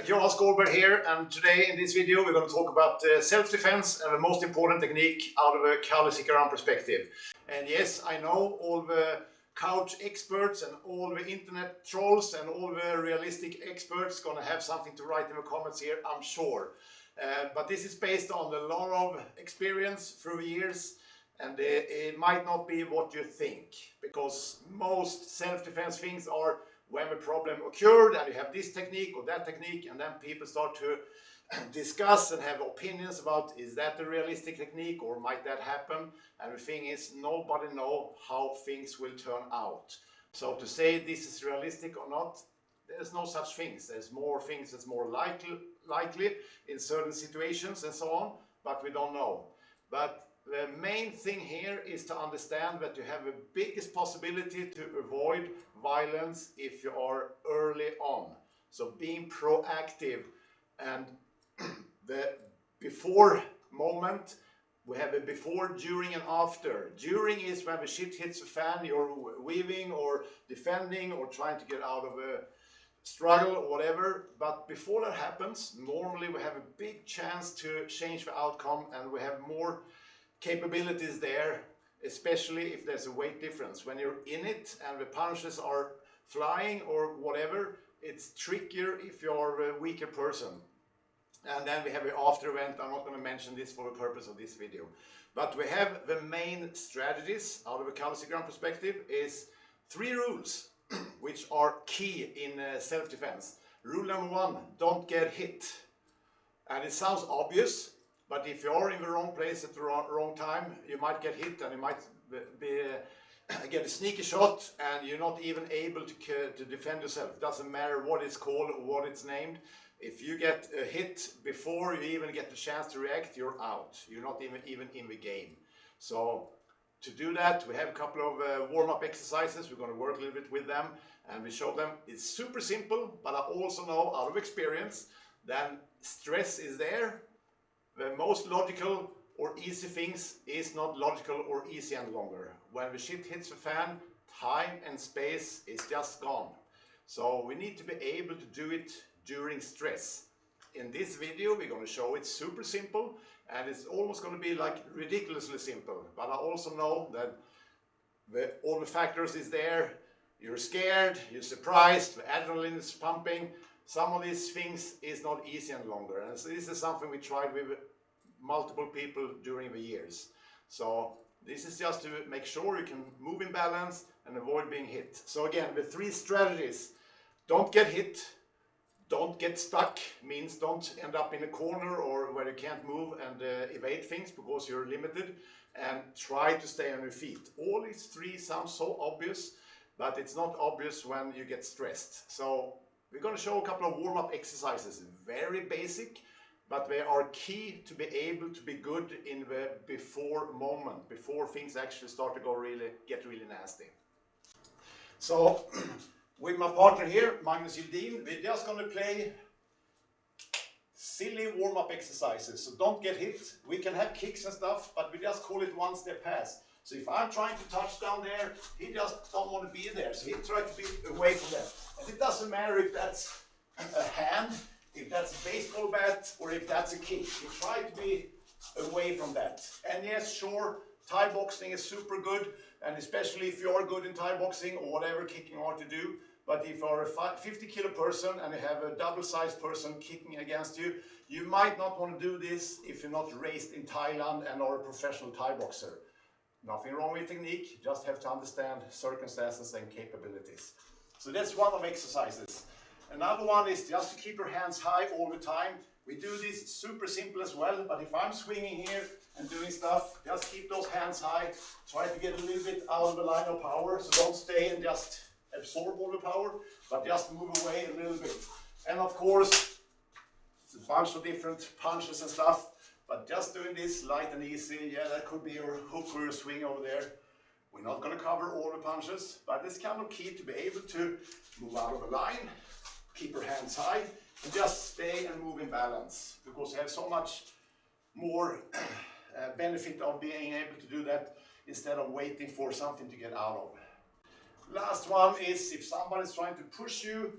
Johan Skålberg here, and today in this video we're going to talk about self-defense and the most important technique out of a Kali Sikaran perspective. And yes, I know all the couch experts and all the internet trolls and all the realistic experts going to have something to write in the comments here, I'm sure. But this is based on a lot of experience through years, and it might not be what you think, because most self-defense things are when the problem occurred and you have this technique or that technique, and then people start to discuss and have opinions about, is that a realistic technique or might that happen? And the thing is, nobody knows how things will turn out. So to say this is realistic or not, there's no such things. There's more things that's more likely in certain situations and so on, but we don't know. But the main thing here is to understand that you have the biggest possibility to avoid violence if you are early on. So being proactive, and the before moment, we have a before, during and after. During is when the shit hits the fan, you're weaving or defending or trying to get out of a struggle or whatever. But before that happens, normally we have a big chance to change the outcome, and we have more capabilities there, especially if there's a weight difference. When you're in it and the punches are flying or whatever, it's trickier if you're a weaker person. And then we have an after event. I'm not going to mention this for the purpose of this video. But we have the main strategies out of a Kali Sikaran perspective is 3 rules which are key in self-defense. Rule number 1, don't get hit. And it sounds obvious, but if you're in the wrong place at the wrong time, you might get hit, and you might get a sneaky shot, and you're not even able to defend yourself. It doesn't matter what it's called or what it's named. If you get a hit before you even get the chance to react, you're out. You're not even in the game. So to do that, we have a couple of warm-up exercises. We're going to work a little bit with them, and we show them. It's super simple, but I also know out of experience that stress is there. The most logical or easy things is not logical or easy any longer. When the shit hits the fan, time and space is just gone. So we need to be able to do it during stress. In this video, we're going to show it super simple, and it's almost going to be like ridiculously simple. But I also know that all the factors is there. You're scared, you're surprised, the adrenaline is pumping. Some of these things is not easy any longer, and so this is something we tried with multiple people during the years. So this is just to make sure you can move in balance and avoid being hit. So again, the 3 strategies: don't get hit, don't get stuck, means don't end up in a corner or where you can't move and evade things because you're limited, and try to stay on your feet. All these 3 sound so obvious, but it's not obvious when you get stressed. So we're going to show a couple of warm-up exercises, very basic, but they are key to be able to be good in the before moment, before things actually start to get really nasty. So with my partner here, Magnus Gildin, we're just going to play silly warm-up exercises. So don't get hit. We can have kicks and stuff, but we just call it one step pass. So if I'm trying to touch down there, he just don't want to be there. So he tries to be away from that. And it doesn't matter if that's a hand, if that's a baseball bat, or if that's a kick. You try to be away from that. And yes, sure, Thai boxing is super good, and especially if you are good in Thai boxing or whatever kicking art to do. But if you're a 50-kilo person and you have a double-sized person kicking against you, you might not want to do this if you're not raised in Thailand and are a professional Thai boxer. Nothing wrong with technique, you just have to understand circumstances and capabilities. So that's one of exercises. Another one is just to keep your hands high all the time. We do this super simple as well, but if I'm swinging here and doing stuff, just keep those hands high. Try to get a little bit out of the line of power, so don't stay and just absorb all the power, but just move away a little bit. And of course, it's a bunch of different punches and stuff. But just doing this light and easy, yeah, that could be your hook or your swing over there. We're not going to cover all the punches, but it's kind of key to be able to move out of the line, keep your hands high, and just stay and move in balance, because you have so much more benefit of being able to do that instead of waiting for something to get out of. Last one is if somebody's trying to push you,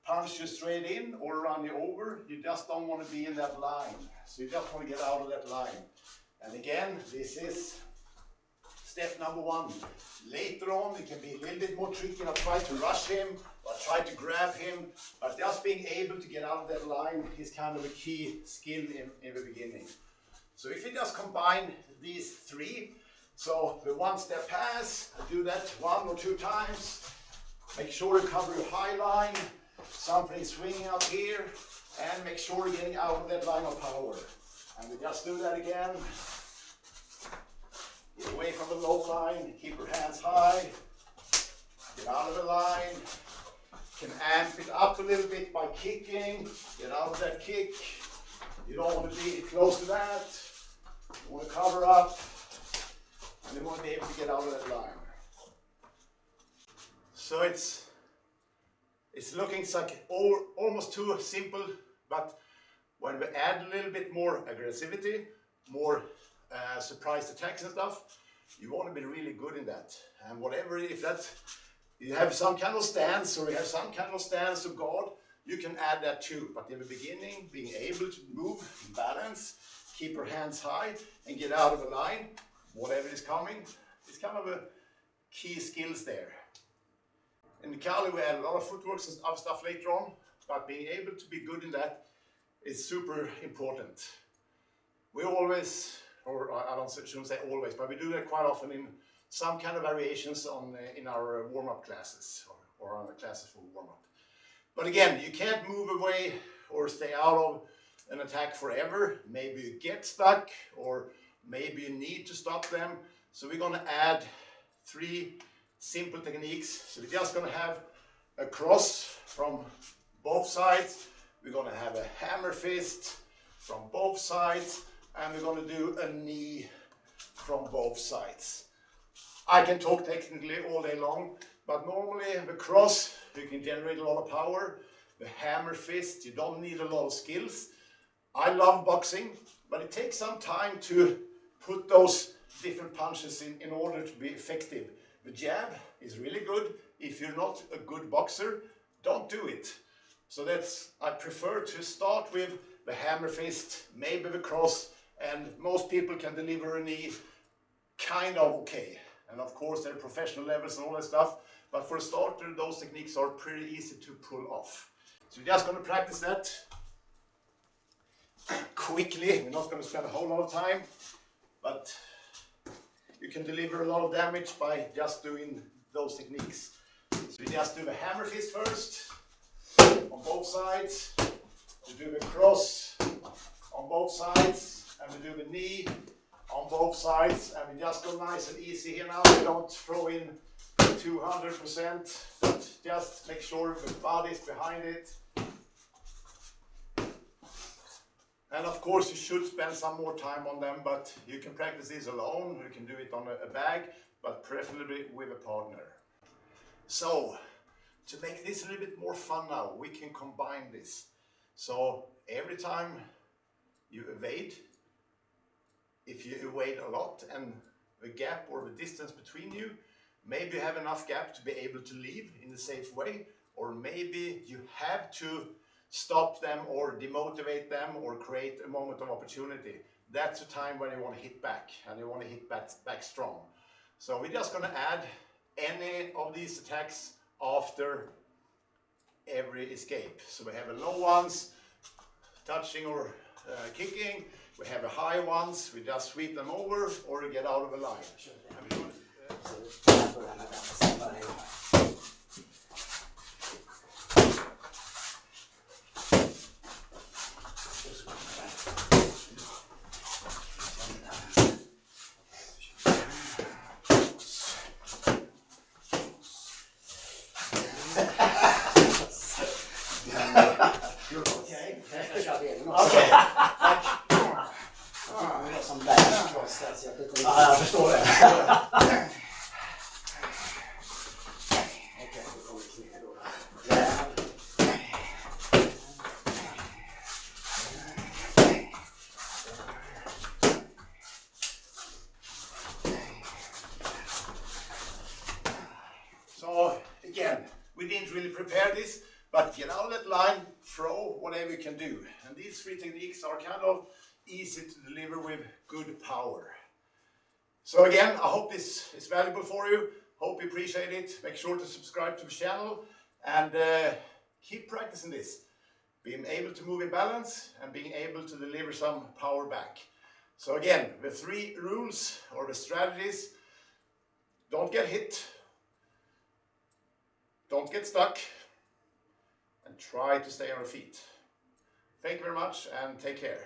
punch you straight in or run you over. You just don't want to be in that line. So you just want to get out of that line. And again, this is step number one. Later on, it can be a little bit more tricky. I'll try to rush him, or try to grab him, but just being able to get out of that line is kind of a key skill in the beginning. So if you just combine these three, so the one step pass, do that 1 or 2 times, make sure you cover your high line, something swinging up here, and make sure you're getting out of that line of power. And we just do that again. Get away from the low line, keep your hands high, get out of the line, can amp it up a little bit by kicking, get out of that kick. You don't want to be close to that, you want to cover up, and you want to be able to get out of that line. So it's looking like almost too simple, but when we add a little bit more aggressivity, more surprise attacks and stuff, you want to be really good in that. And whatever, if that's, you have some kind of stance or you have some kind of stance of guard, you can add that too. But in the beginning, being able to move, balance, keep your hands high and get out of a line, whatever is coming, is kind of a key skills there. In the Kali, we add a lot of footwork and other stuff later on, but being able to be good in that is super important. We always, or I shouldn't say always, but we do that quite often in some kind of variations in our warm-up classes or on the classes for warm-up. But again, you can't move away or stay out of an attack forever. Maybe you get stuck or maybe you need to stop them. So we're going to add 3 simple techniques. So we're just going to have a cross from both sides. We're going to have a hammer fist from both sides. And we're going to do a knee from both sides. I can talk technically all day long, but normally the cross, you can generate a lot of power. The hammer fist, you don't need a lot of skills. I love boxing, but it takes some time to put those different punches in order to be effective. The jab is really good. If you're not a good boxer, don't do it. So I prefer to start with the hammer fist, maybe the cross, and most people can deliver a knee kind of okay. And of course there are professional levels and all that stuff, but for a starter those techniques are pretty easy to pull off. So we're just going to practice that quickly. We're not going to spend a whole lot of time, but you can deliver a lot of damage by just doing those techniques. So we just do the hammer fist first on both sides, we do the cross on both sides, and we do the knee on both sides, and we just go nice and easy here now. We don't throw in 200%, but just make sure the body's behind it. And of course you should spend some more time on them, but you can practice this alone, you can do it on a bag, but preferably with a partner. So, to make this a little bit more fun now, we can combine this. So, every time you evade, if you evade a lot and the gap or the distance between you, maybe you have enough gap to be able to leave in a safe way, or maybe you have to stop them or demotivate them or create a moment of opportunity. That's the time when you want to hit back, and you want to hit back strong. So we're just going to add any of these attacks after every escape. So we have a low ones, touching or kicking. We have a high ones, we just sweep them over or we get out of the line. Jag förstår det. So again, we didn't really prepare this, but get out of that line, throw, whatever you can do. And these three techniques are kind of easy to deliver with good power. So again, I hope this is valuable for you. Hope you appreciate it. Make sure to subscribe to the channel and keep practicing this. Being able to move in balance and being able to deliver some power back. So again, the 3 rules or the strategies: don't get hit, don't get stuck, and try to stay on your feet. Thank you very much and take care.